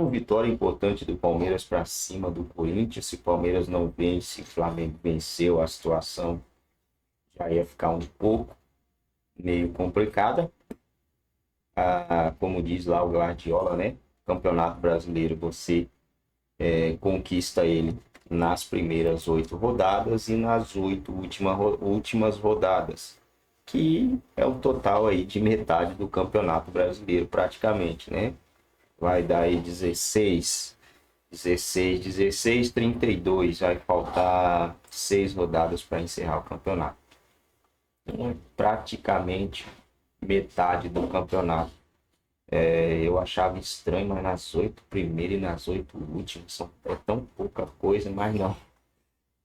Uma vitória importante do Palmeiras para cima do Corinthians. Se o Palmeiras não vence, o Flamengo venceu, a situação já ia ficar um pouco meio complicada. Como diz lá o Guardiola, né? Campeonato Brasileiro, você conquista ele nas primeiras 8 rodadas e nas 8 últimas rodadas, que é o total aí de metade do Campeonato Brasileiro praticamente, né? Vai dar aí 16, 32, vai faltar 6 rodadas para encerrar o campeonato. Então é praticamente metade do campeonato. Eu achava estranho, mas nas 8 primeiras e nas 8 últimas é tão pouca coisa, mas não.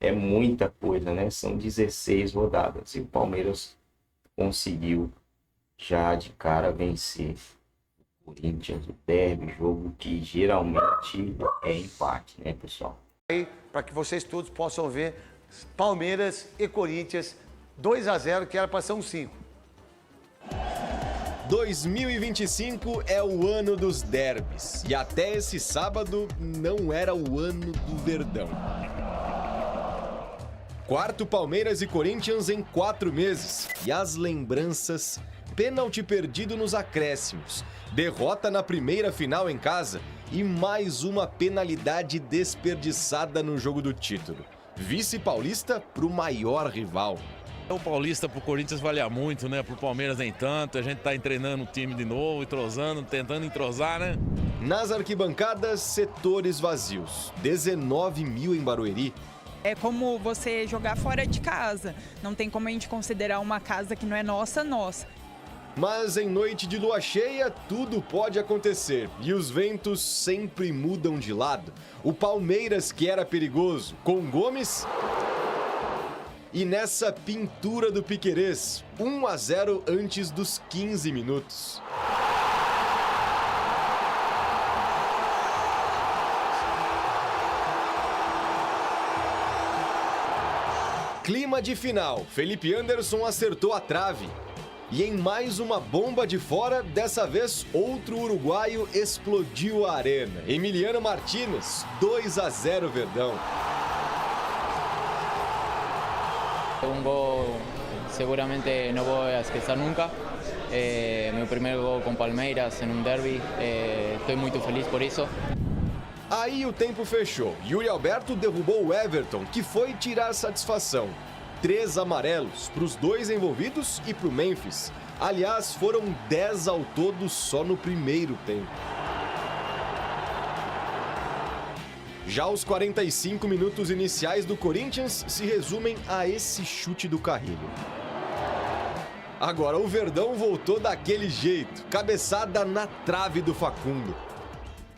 É muita coisa, né? São 16 rodadas e o Palmeiras conseguiu já de cara vencer o Corinthians, o derby, jogo que geralmente é empate, né, pessoal? Para que vocês todos possam ver Palmeiras e Corinthians 2-0, que era para ser um 5. 2025 é o ano dos derbys e até esse sábado não era o ano do Verdão. Quarto Palmeiras e Corinthians em 4 meses e as lembranças: pênalti perdido nos acréscimos, derrota na primeira final em casa e mais uma penalidade desperdiçada no jogo do título. Vice paulista pro maior rival. O Paulista pro Corinthians valia muito, né? Pro Palmeiras nem tanto. A gente tá treinando o time de novo, entrosando, tentando entrosar, né? Nas arquibancadas, setores vazios. 19 mil em Barueri. É como você jogar fora de casa. Não tem como a gente considerar uma casa que não é nossa. Mas em noite de lua cheia, tudo pode acontecer. E os ventos sempre mudam de lado. O Palmeiras, que era perigoso, com Gomes... E nessa pintura do Piquerez, 1-0 antes dos 15 minutos. Clima de final, Felipe Anderson acertou a trave. E em mais uma bomba de fora, dessa vez outro uruguaio explodiu a arena. Emiliano Martínez, 2-0 Verdão. Un gol seguramente no voy a esquecer nunca. Meu primeiro gol com Palmeiras em um derby. Estou muito feliz por isso. Aí o tempo fechou. Yuri Alberto derrubou o Everton, que foi tirar satisfação. 3 amarelos para os 2 envolvidos e para o Memphis. Aliás, foram 10 ao todo só no primeiro tempo. Já os 45 minutos iniciais do Corinthians se resumem a esse chute do Carrilho. Agora o Verdão voltou daquele jeito, cabeçada na trave do Facundo.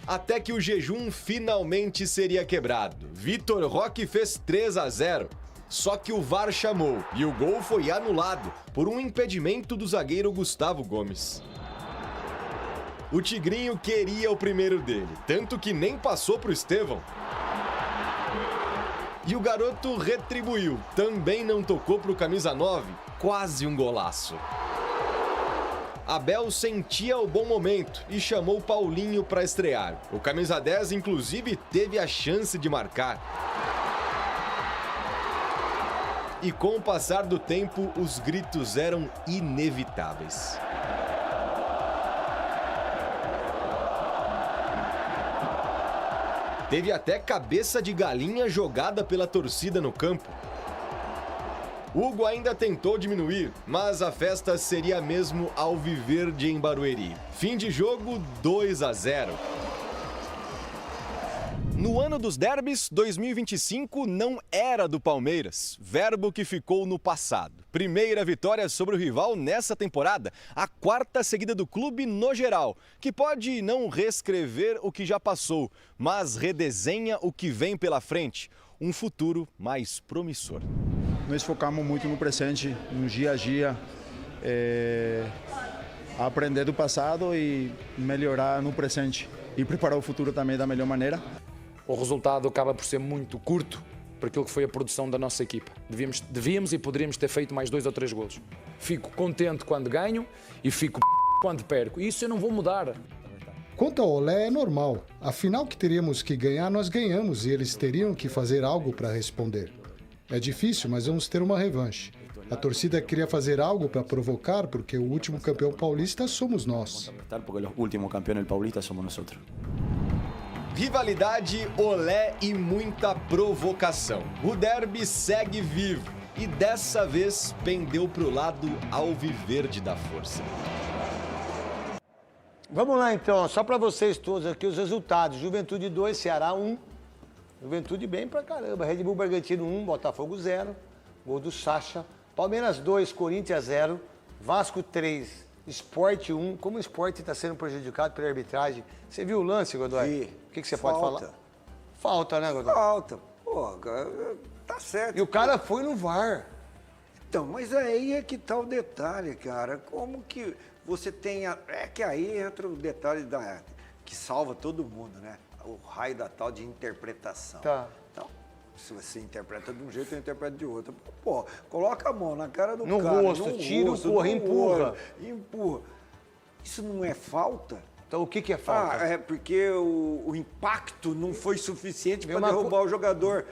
Até que o jejum finalmente seria quebrado. Vitor Roque fez 3-0. Só que o VAR chamou e o gol foi anulado por um impedimento do zagueiro Gustavo Gomes. O Tigrinho queria o primeiro dele, tanto que nem passou pro Estevão. E o garoto retribuiu, também não tocou pro camisa 9, quase um golaço. Abel sentia o bom momento e chamou Paulinho para estrear. O camisa 10, inclusive, teve a chance de marcar. E com o passar do tempo, os gritos eram inevitáveis. Teve até cabeça de galinha jogada pela torcida no campo. Hugo ainda tentou diminuir, mas a festa seria mesmo alviverde em Barueri. Fim de jogo, 2-0. No ano dos derbys, 2025 não era do Palmeiras, verbo que ficou no passado. Primeira vitória sobre o rival nessa temporada, a 4ª seguida do clube no geral, que pode não reescrever o que já passou, mas redesenha o que vem pela frente, um futuro mais promissor. Nós focamos muito no presente, no dia a dia, aprender do passado e melhorar no presente e preparar o futuro também da melhor maneira. O resultado acaba por ser muito curto para aquilo que foi a produção da nossa equipa. Devíamos e poderíamos ter feito mais 2 ou 3 golos. Fico contente quando ganho e fico quando perco. Isso eu não vou mudar. Quanto ao Olé, é normal. A final que teríamos que ganhar, nós ganhamos e eles teriam que fazer algo para responder. É difícil, mas vamos ter uma revanche. A torcida queria fazer algo para provocar, porque o último campeão paulista somos nós. Porque o último campeão paulista somos nós. Rivalidade, olé e muita provocação. O derby segue vivo e dessa vez pendeu pro lado alviverde da força. Vamos lá então, só para vocês todos aqui os resultados. Juventude 2, Ceará 1. Juventude bem pra caramba. Red Bull Bragantino 1, Botafogo 0. Gol do Sacha. Palmeiras 2, Corinthians 0. Vasco 3, Sport 1. Como o Sport está sendo prejudicado pela arbitragem. Você viu o lance, Godoy? Vi. O que você pode falar? Falta, né, Godoy? Falta. Pô, tá certo. E o cara foi no VAR. Então, mas aí é que tá o detalhe, cara. Como que você tem... É que aí entra o detalhe que salva todo mundo, né? O raio da tal de interpretação. Tá. Então, se você interpreta de um jeito, eu interpreto de outro. Pô, coloca a mão na cara do no cara. Rosto, tira o porra, empurra. Empurra. Isso não é falta? Então, o que é falta? É porque o impacto não foi suficiente para derrubar o jogador.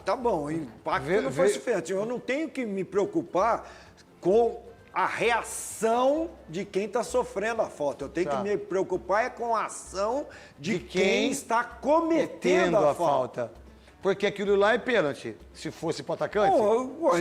Tá bom, o impacto não foi suficiente. Eu não tenho que me preocupar com a reação de quem está sofrendo a falta. Eu tenho que me preocupar com a ação de quem está cometendo a falta. Porque aquilo lá é pênalti. Se fosse para o atacante...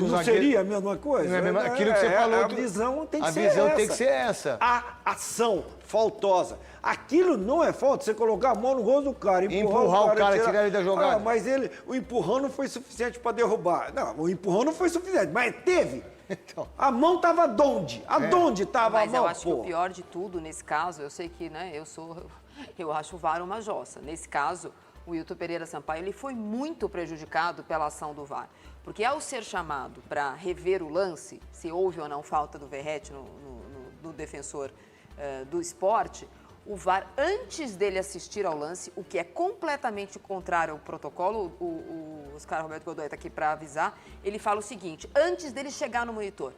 não seria a mesma coisa? Não é a mesma, aquilo que você falou. A visão tem que ser essa. A visão essa. tem que ser essa. A ação faltosa. Aquilo não é falta. Você colocar a mão no rosto do cara, empurrar o cara, tirar ele da jogada. Mas o empurrão não foi suficiente para derrubar. Não, o empurrão não foi suficiente, mas teve. Então. A mão estava onde? Aonde estava a mão? Mas eu acho que o pior de tudo, nesse caso, eu sei que, né, eu acho o VAR uma jossa. Nesse caso, o Wilton Pereira Sampaio, ele foi muito prejudicado pela ação do VAR. Porque ao ser chamado para rever o lance, se houve ou não falta do Verratti no defensor do Sport, o VAR, antes dele assistir ao lance, o que é completamente contrário ao protocolo, o Oscar Roberto Godoy está aqui para avisar, ele fala o seguinte: antes dele chegar no monitor,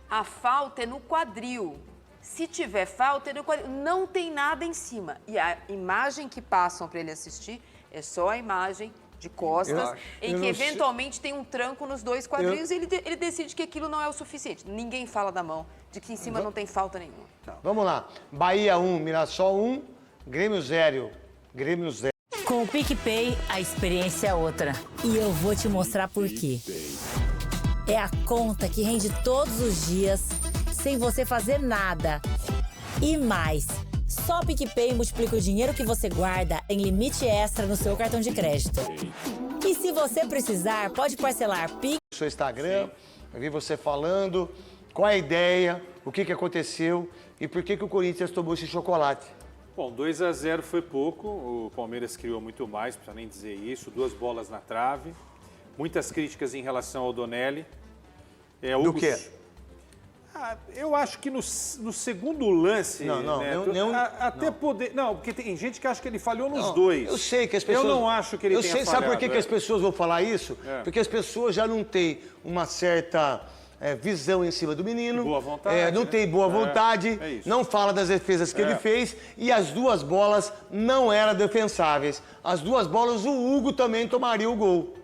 a falta é no quadril. Se tiver falta, é no quadril. Não tem nada em cima. E a imagem que passam para ele assistir é só a imagem de costas, em que eventualmente tem um tranco nos dois quadrinhos e ele decide que aquilo não é o suficiente. Ninguém fala da mão, de que em cima não tem falta nenhuma. Vamos lá. Bahia 1, Mirassol 1, Grêmio 0. Grêmio 0. Com o PicPay, a experiência é outra. E eu vou te mostrar por quê. É a conta que rende todos os dias, sem você fazer nada. E mais, só o PicPay multiplica o dinheiro que você guarda em limite extra no seu cartão de crédito. E se você precisar, pode parcelar Pix. Seu Instagram, eu vi você falando, qual é a ideia, o que aconteceu e por que o Corinthians tomou esse chocolate. Bom, 2-0 foi pouco, o Palmeiras criou muito mais, não precisa nem dizer isso, 2 bolas na trave, muitas críticas em relação ao Donelli. Do quê? Eu acho que no segundo lance... Não, porque tem gente que acha que ele falhou nos dois. Eu sei que as pessoas... Eu não acho que ele tenha falhado. Sabe por que as pessoas vão falar isso? Porque as pessoas já não têm uma certa visão em cima do menino. Boa vontade. Não tem boa vontade, não fala das defesas que ele fez e as 2 bolas não eram defensáveis. As 2 bolas, o Hugo também tomaria o gol.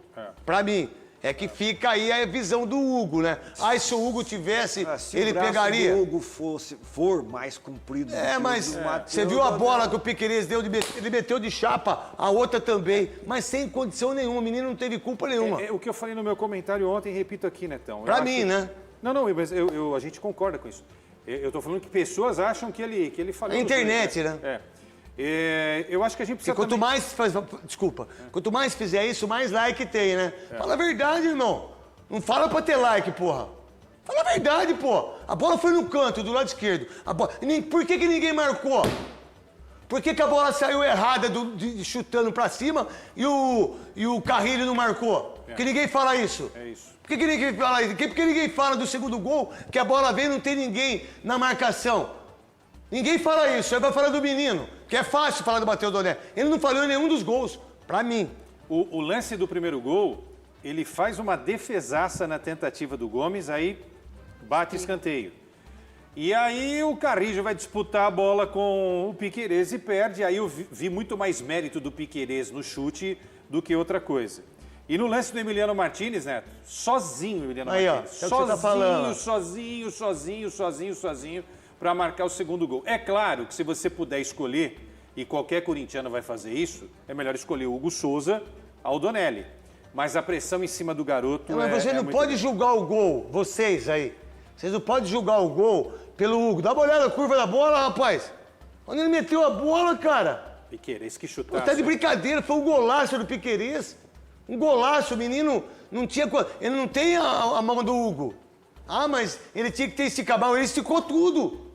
Pra mim. É que fica aí a visão do Hugo, né? Aí se o Hugo tivesse, ele pegaria. Se o Hugo for mais comprido. Mas você viu a bola que o Piquerez deu, ele meteu de chapa, a outra também, mas sem condição nenhuma, o menino não teve culpa nenhuma. O que eu falei no meu comentário ontem, repito aqui, Netão. Pra mim, né? Não, mas a gente concorda com isso. Eu tô falando que pessoas acham que ele falou. A internet, né? Eu acho que a gente precisa. Quanto mais fizer isso, mais like tem, né? Fala a verdade, irmão. Não fala pra ter like, porra. Fala a verdade, pô. A bola foi no canto, do lado esquerdo. Por que ninguém marcou? Por que a bola saiu errada chutando pra cima e o Carrilho não marcou? Porque ninguém fala isso. É isso. Por que ninguém fala isso? Porque ninguém fala do segundo gol, que a bola vem e não tem ninguém na marcação. Ninguém fala isso, aí vai falar do menino, que é fácil falar do Matheus Donelli. Ele não falhou em nenhum dos gols, pra mim. O lance do primeiro gol, ele faz uma defesaça na tentativa do Gomes, aí bate escanteio. E aí o Carrillo vai disputar a bola com o Piquerez e perde. Aí eu vi muito mais mérito do Piquerez no chute do que outra coisa. E no lance do Emiliano Martinez, Neto, sozinho o Emiliano Martinez. Ó, sozinho, sozinho para marcar o segundo gol. É claro que se você puder escolher, e qualquer corintiano vai fazer isso, é melhor escolher o Hugo Souza ao Donelli. Mas a pressão em cima do garoto mas você não pode julgar o gol, vocês aí. Vocês não podem julgar o gol pelo Hugo. Dá uma olhada na curva da bola, rapaz. Onde ele meteu a bola, cara? Piquerez, que chutaço. Tá de brincadeira, foi um golaço do Piquerez. Um golaço, o menino não tinha... Ele não tem a mão do Hugo. Ah, mas ele tinha que ter esticado, ele esticou tudo.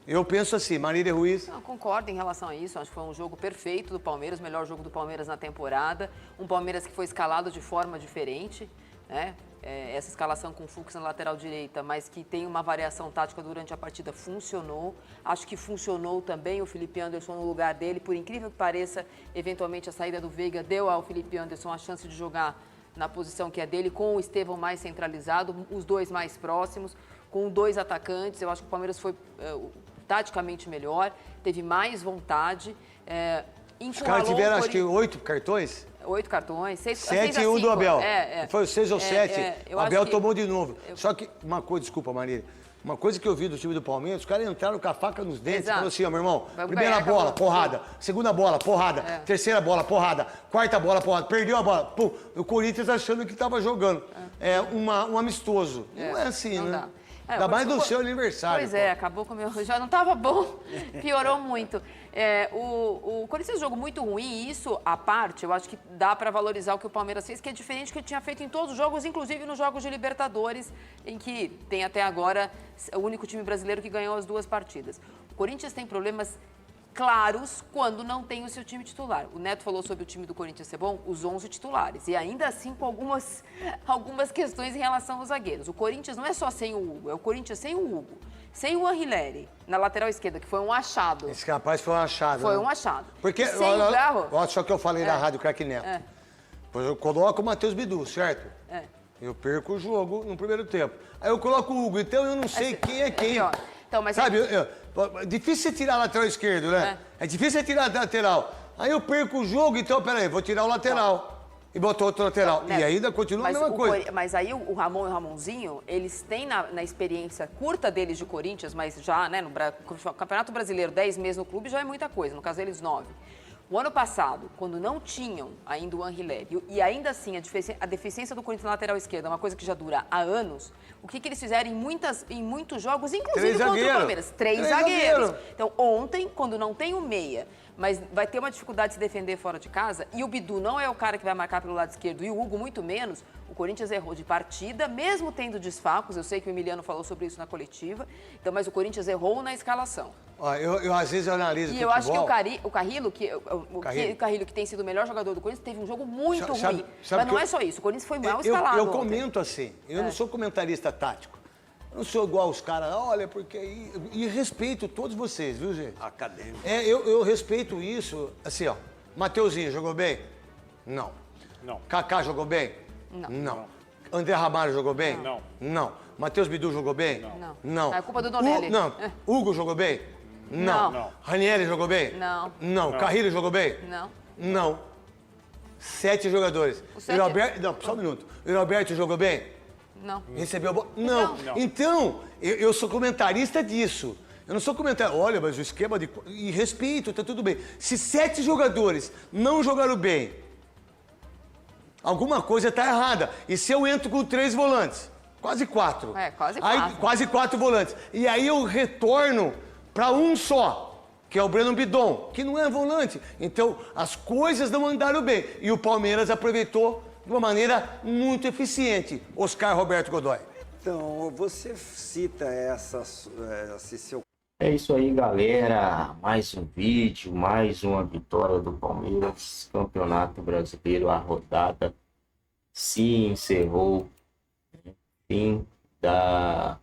Eu penso assim, Marília Ruiz... Não, concordo em relação a isso, acho que foi um jogo perfeito do Palmeiras, o melhor jogo do Palmeiras na temporada. Um Palmeiras que foi escalado de forma diferente, né? Essa escalação com o Fux na lateral direita, mas que tem uma variação tática durante a partida, funcionou. Acho que funcionou também o Felipe Anderson no lugar dele. Por incrível que pareça, eventualmente a saída do Veiga deu ao Felipe Anderson a chance de jogar na posição que é dele, com o Estevão mais centralizado, os dois mais próximos, com 2 atacantes. Eu acho que o Palmeiras foi taticamente melhor, teve mais vontade. Os caras tiveram, acho que 8 cartões? 8 cartões, 7 e 1 do Abel. Foi 6 ou 7. O Abel tomou de novo. Só que, uma coisa, desculpa, Marília. Uma coisa que eu vi do time do Palmeiras, os caras entraram com a faca nos dentes e falaram assim, ó, meu irmão, primeira bola, porrada. Segunda bola, porrada. Terceira bola, porrada. Quarta bola, porrada. Perdeu a bola. Pum. O Corinthians achando que estava jogando. Um amistoso. Não é assim, né? Dá. Ainda mais no seu aniversário. Pois acabou com o meu... Já não estava bom, piorou muito. O Corinthians é um jogo muito ruim e isso, à parte, eu acho que dá para valorizar o que o Palmeiras fez, que é diferente do que ele tinha feito em todos os jogos, inclusive nos jogos de Libertadores, em que tem até agora o único time brasileiro que ganhou as 2 partidas. O Corinthians tem problemas claros quando não tem o seu time titular. O Neto falou sobre o time do Corinthians ser bom, os 11 titulares. E ainda assim com algumas questões em relação aos zagueiros. O Corinthians não é só sem o Hugo, é o Corinthians sem o Hugo. Sem o Anrileri, na lateral esquerda, que foi um achado. Esse rapaz foi um achado. Foi um achado. Porque, olha só que eu falei na Rádio Craque Neto. Eu coloco o Matheus Bidu, certo? Eu perco o jogo no primeiro tempo. Aí eu coloco o Hugo, então eu não sei quem é quem. Então, mas sabe, é difícil você tirar a lateral esquerdo, né? É difícil você tirar a lateral. Aí eu perco o jogo, então, peraí, vou tirar o lateral. E botou outro lateral. E ainda continua a mesma coisa. Mas aí o Ramon e o Ramonzinho, eles têm na experiência curta deles de Corinthians, mas já, né, no Campeonato Brasileiro, 10 meses no clube já é muita coisa, no caso deles 9. O ano passado, quando não tinham ainda o Anrileri, e ainda assim a deficiência do Corinthians na lateral esquerda é uma coisa que já dura há anos, o que eles fizeram em muitos jogos, inclusive contra o Palmeiras? 3 zagueiros. Então, ontem, quando não tem o meia, mas vai ter uma dificuldade de se defender fora de casa, e o Bidu não é o cara que vai marcar pelo lado esquerdo, e o Hugo muito menos, o Corinthians errou de partida, mesmo tendo desfalques, eu sei que o Emiliano falou sobre isso na coletiva, então, mas o Corinthians errou na escalação. Eu às vezes analiso e eu acho que o Carrillo, que tem sido o melhor jogador do Corinthians, teve um jogo muito ruim. Mas não é só isso, o Corinthians foi mal escalado. Eu comento assim, eu não sou comentarista tático. Eu não sou igual os caras, olha, porque... E respeito todos vocês, viu, gente? Acadêmico. Eu respeito isso, assim, ó. Mateuzinho jogou bem? Não. Kaká jogou bem? Não. André Ramalho jogou bem? Não. Matheus Bidu jogou bem? Não. É culpa do Donelli. Hugo jogou bem? Não. Ranieri jogou bem? Não. Carrillo jogou bem? Não. 7 jogadores. Só um minuto. O Roberto jogou bem? Não. Recebeu a bola? Não. Então, eu sou comentarista disso. Eu não sou comentarista. Olha, mas o esquema de... E respeito, tá tudo bem. Se 7 jogadores não jogaram bem, alguma coisa tá errada. E se eu entro com 3 volantes? Quase 4. Quase 4. Aí, quase 4 volantes. E aí eu retorno para um só, que é o Breno Bidon, que não é volante. Então, as coisas não andaram bem. E o Palmeiras aproveitou de uma maneira muito eficiente. Oscar Roberto Godoy. Então, você cita esse seu... É isso aí, galera. Mais um vídeo, mais uma vitória do Palmeiras. Campeonato Brasileiro, a rodada se encerrou. Fim da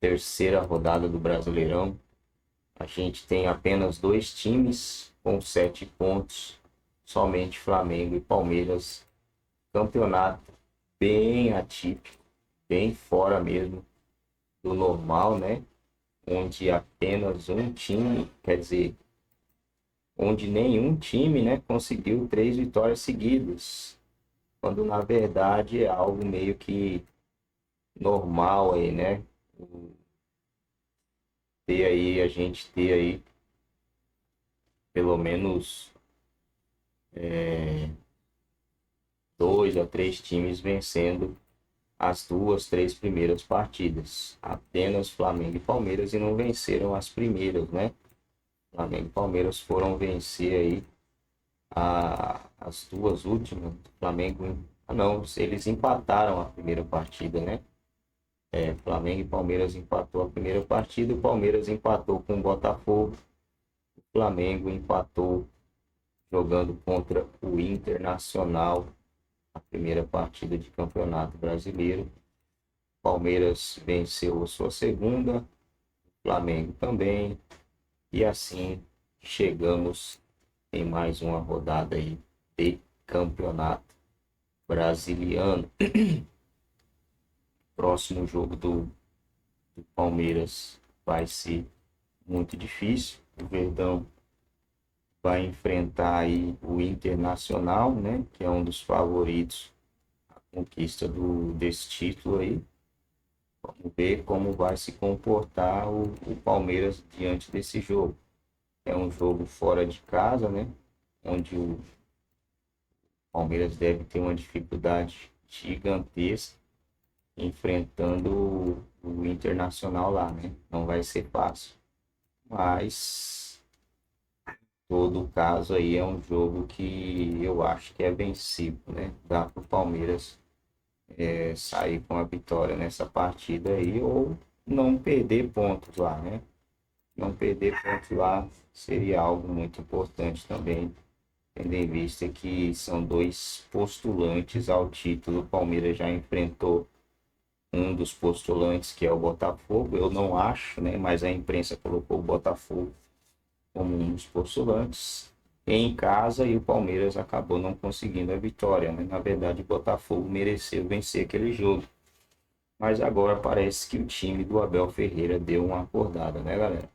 terceira rodada do Brasileirão. A gente tem apenas 2 times com 7 pontos. Somente Flamengo e Palmeiras. Campeonato bem atípico, bem fora mesmo do normal, né? Onde apenas um time, quer dizer, onde nenhum time, né, conseguiu 3 vitórias seguidas, quando na verdade é algo meio que normal aí, né? A gente ter aí pelo menos 2 a 3 times vencendo as 2, 3 primeiras partidas. Apenas Flamengo e Palmeiras e não venceram as primeiras, né? Flamengo e Palmeiras foram vencer aí as 2 últimas. Flamengo, não, eles empataram a primeira partida, né? Flamengo e Palmeiras empatou a primeira partida, o Palmeiras empatou com o Botafogo, o Flamengo empatou jogando contra o Internacional a primeira partida de Campeonato Brasileiro. Palmeiras venceu a sua segunda, o Flamengo também, e assim chegamos em mais uma rodada aí de Campeonato Brasiliano. Próximo jogo do Palmeiras vai ser muito difícil. O Verdão vai enfrentar aí o Internacional, né, que é um dos favoritos à conquista desse título aí. Vamos ver como vai se comportar o Palmeiras diante desse jogo. É um jogo fora de casa, né, onde o Palmeiras deve ter uma dificuldade gigantesca enfrentando o Internacional lá, né? Não vai ser fácil. Mas todo caso aí é um jogo que eu acho que é vencível, né? Dá para o Palmeiras sair com a vitória nessa partida aí ou não perder pontos lá, né? Não perder pontos lá seria algo muito importante também, tendo em vista que são 2 postulantes ao título. O Palmeiras já enfrentou um dos postulantes, que é o Botafogo. Eu não acho, né? Mas a imprensa colocou o Botafogo como um dos postulantes em casa e o Palmeiras acabou não conseguindo a vitória, né? Na verdade, o Botafogo mereceu vencer aquele jogo. Mas agora parece que o time do Abel Ferreira deu uma acordada, né, galera?